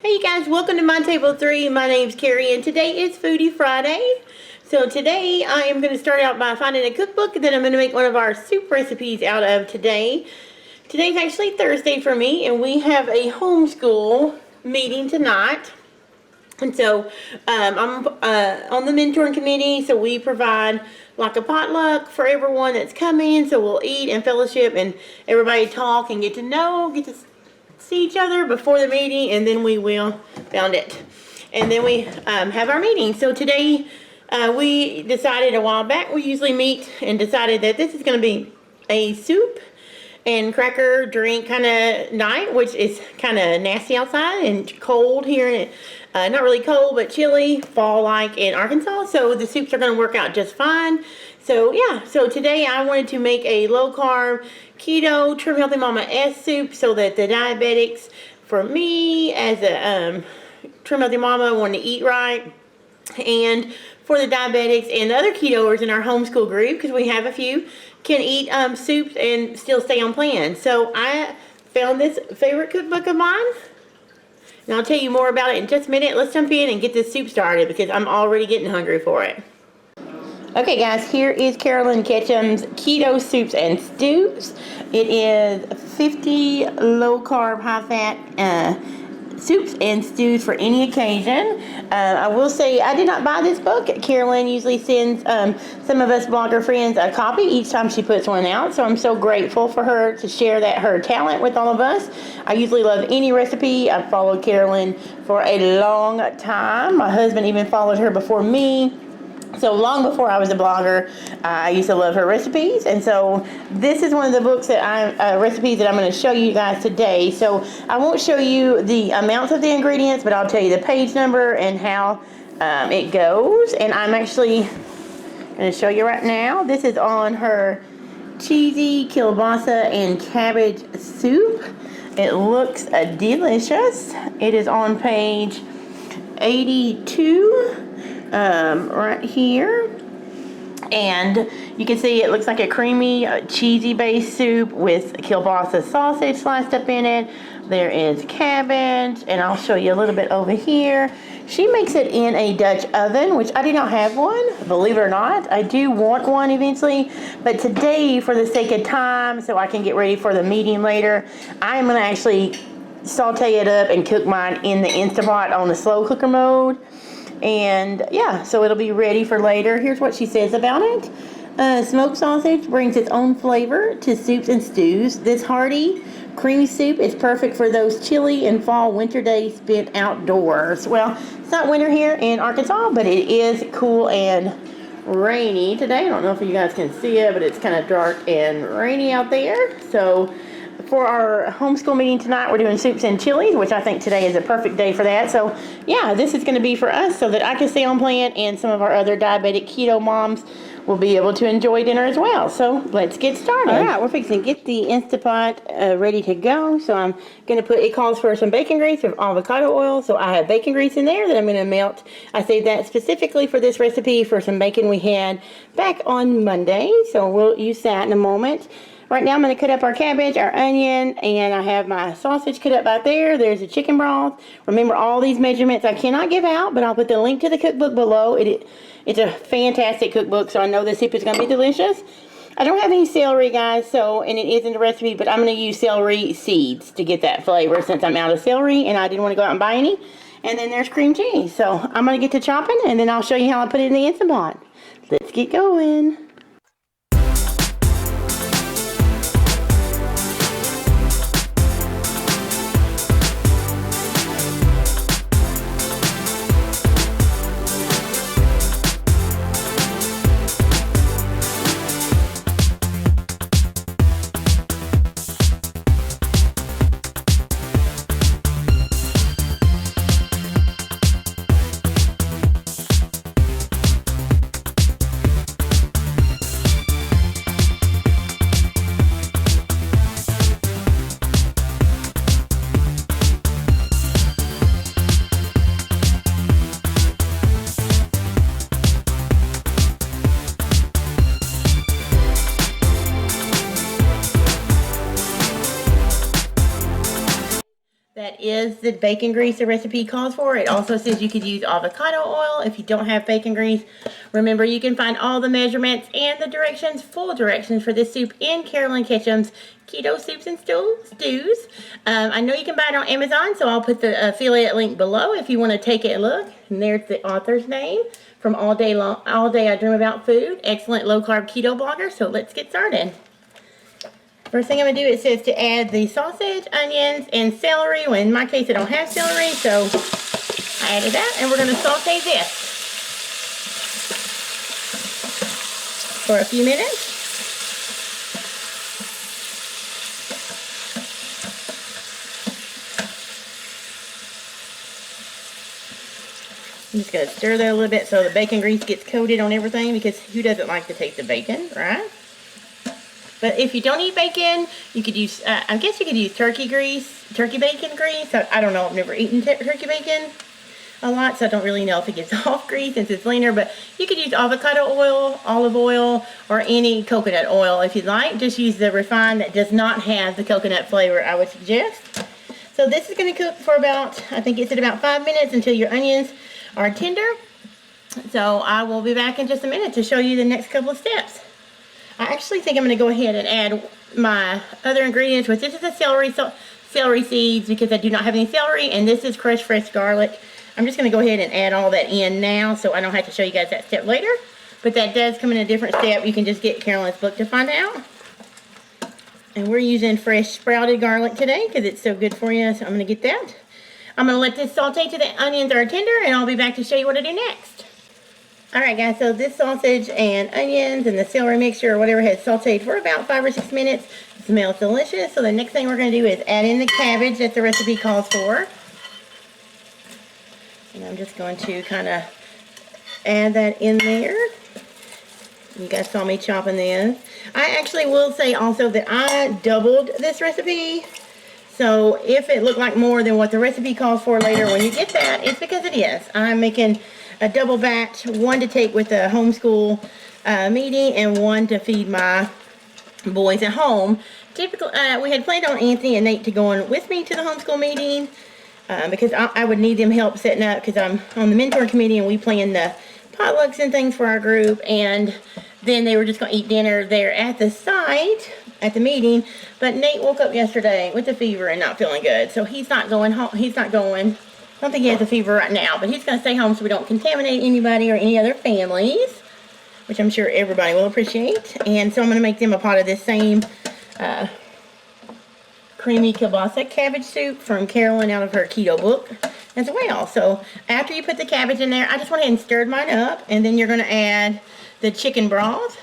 Hey you guys, welcome to my table 3. My name's Keri and today is Foodie Friday. So today I am going to start out by finding a cookbook that I'm going to make one of our soup recipes out of today. Today's actually Thursday for me and we have a homeschool meeting tonight. And so I'm on the mentoring committee, so we provide like a potluck for everyone that's coming. So we'll eat and fellowship and everybody talk and get to see each other before the meeting, and then we will found it. And then we have our meeting. So today we decided a while back, we usually meet and decided that this is going to be a soup and cracker drink kind of night, which is kind of nasty outside and cold here. Not really cold, but chilly, fall-like in Arkansas. So the soups are going to work out just fine. So yeah, so today I wanted to make a low-carb, keto, Trim Healthy Mama S soup so that the diabetics, for me as a Trim Healthy Mama, want to eat right, and for the diabetics and the other ketoers in our homeschool group, because we have a few, can eat soups and still stay on plan. So I found this favorite cookbook of mine, and I'll tell you more about it in just a minute. Let's jump in and get this soup started because I'm already getting hungry for it. Okay guys, here is Carolyn Ketchum's Keto Soups and Stews. It is 50 low-carb, high-fat soups and stews for any occasion. I will say I did not buy this book. Carolyn usually sends some of us blogger friends a copy each time she puts one out, so I'm so grateful for her to share her talent with all of us. I usually love any recipe. I've followed Carolyn for a long time. My husband even followed her before me. So long before I was a blogger, I used to love her recipes, and so this is one of the books that recipes that I'm going to show you guys today. So I won't show you the amounts of the ingredients, but I'll tell you the page number and how it goes. And I'm actually going to show you right now. This is on her cheesy kielbasa and cabbage soup. It looks delicious. It is on page 82. Right here, and you can see it looks like a creamy cheesy based soup with kielbasa sausage sliced up in it. There is cabbage, and I'll show you a little bit over here. She makes it in a Dutch oven, which I do not have one, believe it or not. I do want one eventually, but today, for the sake of time, so I can get ready for the meeting later, I'm going to actually saute it up and cook mine in the Instapot on the slow cooker mode. And yeah, so it'll be ready for later. Here's what she says about it. Smoked sausage brings its own flavor to soups and stews. This hearty, creamy soup is perfect for those chilly and fall winter days spent outdoors. Well, it's not winter here in Arkansas, but it is cool and rainy today. I don't know if you guys can see it, but it's kind of dark and rainy out there. So for our homeschool meeting tonight, we're doing soups and chilies, which I think today is a perfect day for that. So yeah, this is going to be for us so that I can stay on plan and some of our other diabetic keto moms will be able to enjoy dinner as well. So let's get started. All right, we're fixing to get the Instapot ready to go. So I'm going to put, it calls for some bacon grease or avocado oil. So I have bacon grease in there that I'm going to melt. I saved that specifically for this recipe for some bacon we had back on Monday. So we'll use that in a moment. Right now I'm going to cut up our cabbage, our onion, and I have my sausage cut up right there. There's the chicken broth. Remember, all these measurements I cannot give out, but I'll put the link to the cookbook below. It's a fantastic cookbook, so I know the soup is going to be delicious. I don't have any celery, guys, and it isn't a recipe, but I'm going to use celery seeds to get that flavor since I'm out of celery, and I didn't want to go out and buy any. And then there's cream cheese. So I'm going to get to chopping, and then I'll show you how I put it in the Instant Pot. Let's get going. the bacon grease the recipe calls for. It also says you could use avocado oil if you don't have bacon grease. Remember, you can find all the measurements and the directions, full directions for this soup in Carolyn Ketchum's Keto Soups and Stews. I know you can buy it on Amazon, so I'll put the affiliate link below if you want to take a look. And there's the author's name from All Day I Dream About Food. Excellent low-carb keto blogger, so let's get started. First thing I'm going to do, it says to add the sausage, onions, and celery. Well, in my case, I don't have celery, so I added that. And we're going to saute this for a few minutes. I'm just going to stir that a little bit so the bacon grease gets coated on everything, because who doesn't like the taste of bacon, right? But if you don't eat bacon, you could use, I guess you could use turkey bacon grease. I don't know, I've never eaten turkey bacon a lot, so I don't really know if it gets off grease since it's leaner. But you could use avocado oil, olive oil, or any coconut oil if you'd like. Just use the refined that does not have the coconut flavor, I would suggest. So this is going to cook for about, I think it's at about 5 minutes until your onions are tender. So I will be back in just a minute to show you the next couple of steps. I actually think I'm going to go ahead and add my other ingredients, which this is the celery seeds, because I do not have any celery, and this is crushed fresh garlic. I'm just going to go ahead and add all that in now, so I don't have to show you guys that step later. But that does come in a different step. You can just get Carolyn's book to find out. And we're using fresh sprouted garlic today because it's so good for you, so I'm going to get that. I'm going to let this saute to the onions are tender, and I'll be back to show you what to do next. Alright guys, so this sausage and onions and the celery mixture or whatever has sauteed for about 5 or 6 minutes. It smells delicious. So the next thing we're going to do is add in the cabbage that the recipe calls for. And I'm just going to kind of add that in there. You guys saw me chopping this. I actually will say also that I doubled this recipe. So if it looked like more than what the recipe calls for later when you get that, it's because it is. I'm making a double batch, one to take with the homeschool meeting and one to feed my boys at home. Typically, we had planned on Anthony and Nate to go on with me to the homeschool meeting because I would need them help setting up, because I'm on the mentor committee and we plan the potlucks and things for our group. And then they were just going to eat dinner there at the site at the meeting. But Nate woke up yesterday with a fever and not feeling good, so he's not going home. He's not going. I don't think he has a fever right now, but he's going to stay home so we don't contaminate anybody or any other families, which I'm sure everybody will appreciate. And so I'm going to make them a pot of this same creamy kielbasa cabbage soup from Carolyn out of her keto book as well. So after you put the cabbage in there, I just went ahead and stirred mine up, and then you're going to add the chicken broth.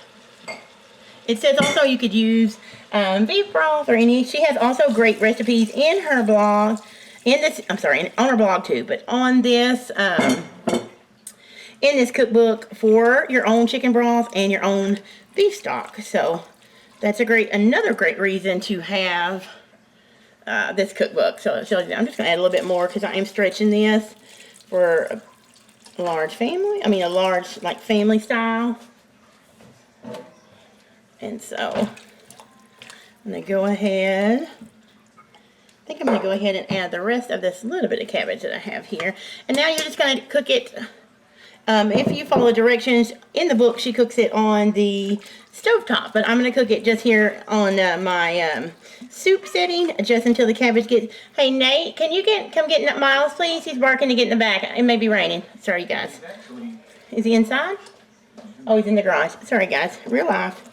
It says also you could use beef broth or any. She has also great recipes in her blog. On our blog too, but on this, in this cookbook for your own chicken broth and your own beef stock. So that's another great reason to have this cookbook. So I'm just going to add a little bit more because I am stretching this for a large family. I mean a large like family style. And so I'm going to go ahead. I think I'm going to go ahead and add the rest of this little bit of cabbage that I have here. And now you're just going to cook it. If you follow directions in the book, she cooks it on the stovetop. But I'm going to cook it just here on my soup setting, just until the cabbage gets... Hey, Nate, can you come get Miles, please? He's barking to get in the back. It may be raining. Sorry, you guys. Is he inside? Oh, he's in the garage. Sorry, guys. Real life.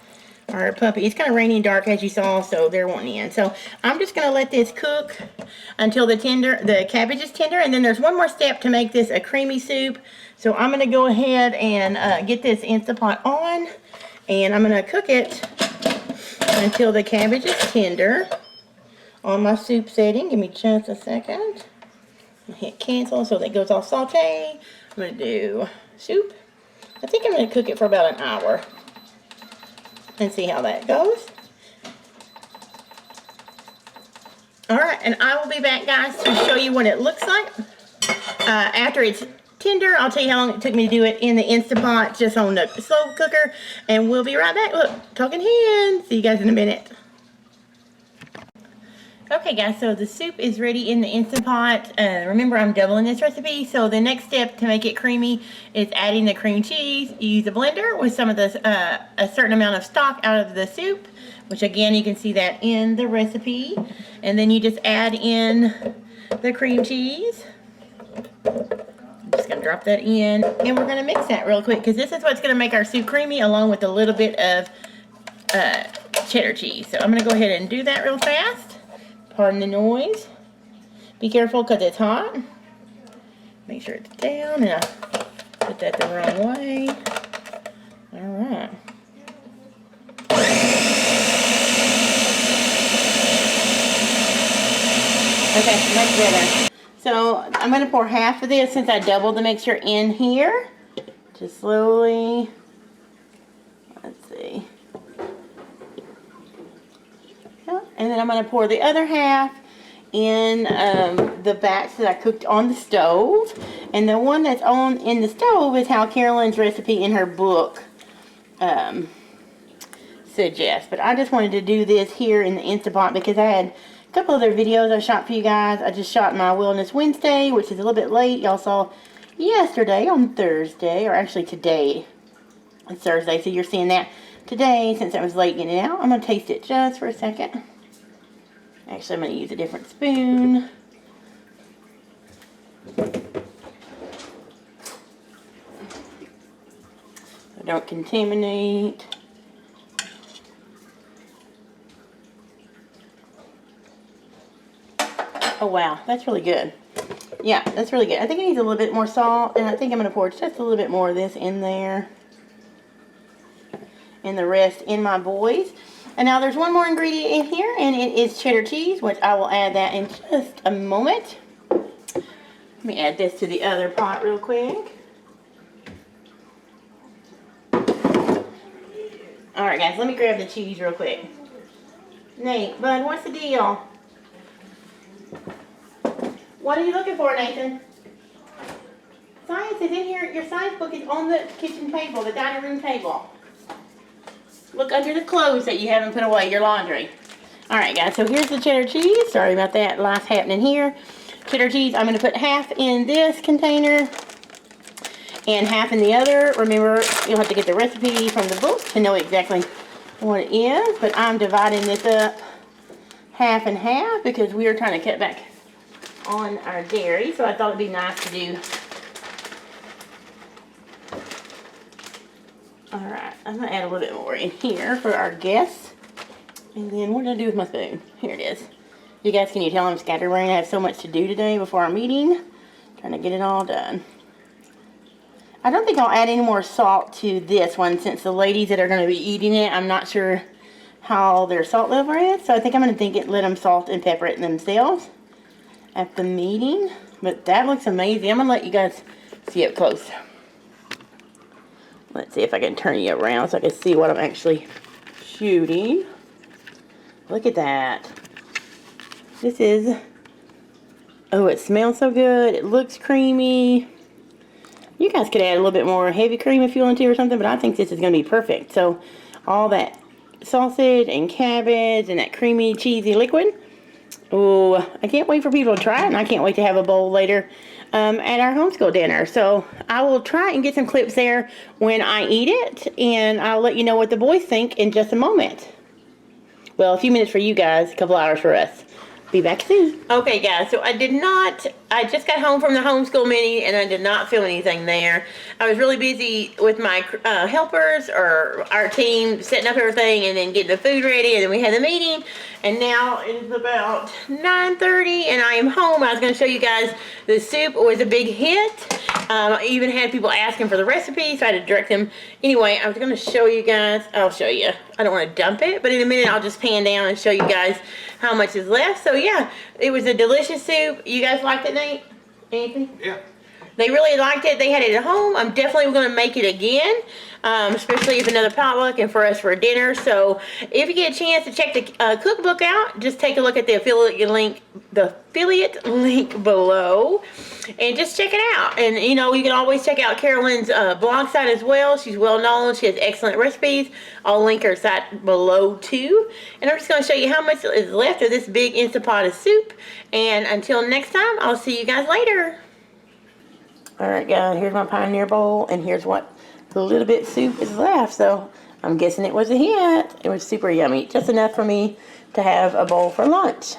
Our puppy. It's kind of rainy and dark as you saw, so they're wanting in. So I'm just going to let this cook until the cabbage is tender, and then there's one more step to make this a creamy soup. So I'm going to go ahead and get this Instapot on, and I'm going to cook it until the cabbage is tender on my soup setting. Give me just a second. I'll hit cancel so that goes off saute. I'm going to do soup. I think I'm going to cook it for about an hour and see how that goes. Alright, and I will be back, guys, to show you what it looks like. After it's tender, I'll tell you how long it took me to do it in the Instapot, just on the slow cooker, and we'll be right back. Look, talking hands. See you guys in a minute. Okay guys, so the soup is ready in the Instant Pot. Remember, I'm doubling this recipe, so the next step to make it creamy is adding the cream cheese. You use a blender with some of the a certain amount of stock out of the soup, which again you can see that in the recipe. And then you just add in the cream cheese. I'm just gonna drop that in, and we're gonna mix that real quick because this is what's gonna make our soup creamy, along with a little bit of cheddar cheese. So I'm gonna go ahead and do that real fast. Pardon the noise. Be careful because it's hot. Make sure it's down, and I put that the wrong way. Alright. Okay, much better. So I'm going to pour half of this since I doubled the mixture in here. Just slowly. Let's see. And then I'm going to pour the other half in the batch that I cooked on the stove. And the one that's in the stove is how Carolyn's recipe in her book suggests. But I just wanted to do this here in the Instant Pot because I had a couple other videos I shot for you guys. I just shot my Wellness Wednesday, which is a little bit late. Y'all saw yesterday on Thursday, or actually today. It's Thursday, so you're seeing that today since I was late getting it out. I'm going to taste it just for a second. Actually, I'm going to use a different spoon. So don't contaminate. Oh wow, that's really good. Yeah, that's really good. I think it needs a little bit more salt, and I think I'm going to pour just a little bit more of this in there. And the rest in my boys. And now there's one more ingredient in here, and it is cheddar cheese, which I will add that in just a moment. Let me add this to the other pot real quick. Alright guys, let me grab the cheese real quick. Nate, bud, what's the deal? What are you looking for, Nathan? Science is in here. Your science book is on the kitchen table, the dining room table. Look under the clothes that you haven't put away, your laundry. Alright guys, so here's the cheddar cheese. Sorry about that, life happening here. Cheddar cheese, I'm going to put half in this container and half in the other. Remember, you'll have to get the recipe from the book to know exactly what it is. But I'm dividing this up half and half because we are trying to cut back on our dairy. So I thought it'd be nice to do. Alright, I'm going to add a little bit more in here for our guests. And then what did I do with my spoon? Here it is. You guys, can you tell I'm scatterbrained? I have so much to do today before our meeting. Trying to get it all done. I don't think I'll add any more salt to this one since the ladies that are going to be eating it, I'm not sure how their salt level is. So I think I'm going to let them salt and pepper it themselves at the meeting. But that looks amazing. I'm going to let you guys see it close. Let's see if I can turn you around so I can see what I'm actually shooting. Look at that. This is, oh, it smells so good. It looks creamy. You guys could add a little bit more heavy cream if you want to or something, but I think this is going to be perfect. So all that sausage and cabbage and that creamy, cheesy liquid. Oh, I can't wait for people to try it, and I can't wait to have a bowl later at our homeschool dinner. So I will try and get some clips there when I eat it, and I'll let you know what the boys think in just a moment. Well, a few minutes for you guys, a couple hours for us. Be back soon. Okay guys, so I just got home from the homeschool meeting and I did not film anything there. I was really busy with my helpers or our team setting up everything and then getting the food ready, and then we had the meeting, and now it is about 9:30 and I am home. I was going to show you guys the soup was a big hit. I even had people asking for the recipe, so I had to direct them. Anyway, I was going to show you guys. I'll show you. I don't want to dump it, but in a minute I'll just pan down and show you guys how much is left. So yeah, it was a delicious soup. You guys liked it, Nate? Anthony? Yeah. They really liked it. They had it at home. I'm definitely going to make it again, especially if another potluck and for us for dinner. So if you get a chance to check the cookbook out, just take a look at the affiliate link below, and just check it out. And you know, you can always check out Carolyn's blog site as well. She's well known. She has excellent recipes. I'll link her site below too. And I'm just going to show you how much is left of this big Instant Pot of soup. And until next time, I'll see you guys later. Alright guys, here's my Pioneer bowl, and here's what the little bit soup is left. So I'm guessing it was a hit. It was super yummy, just enough for me to have a bowl for lunch.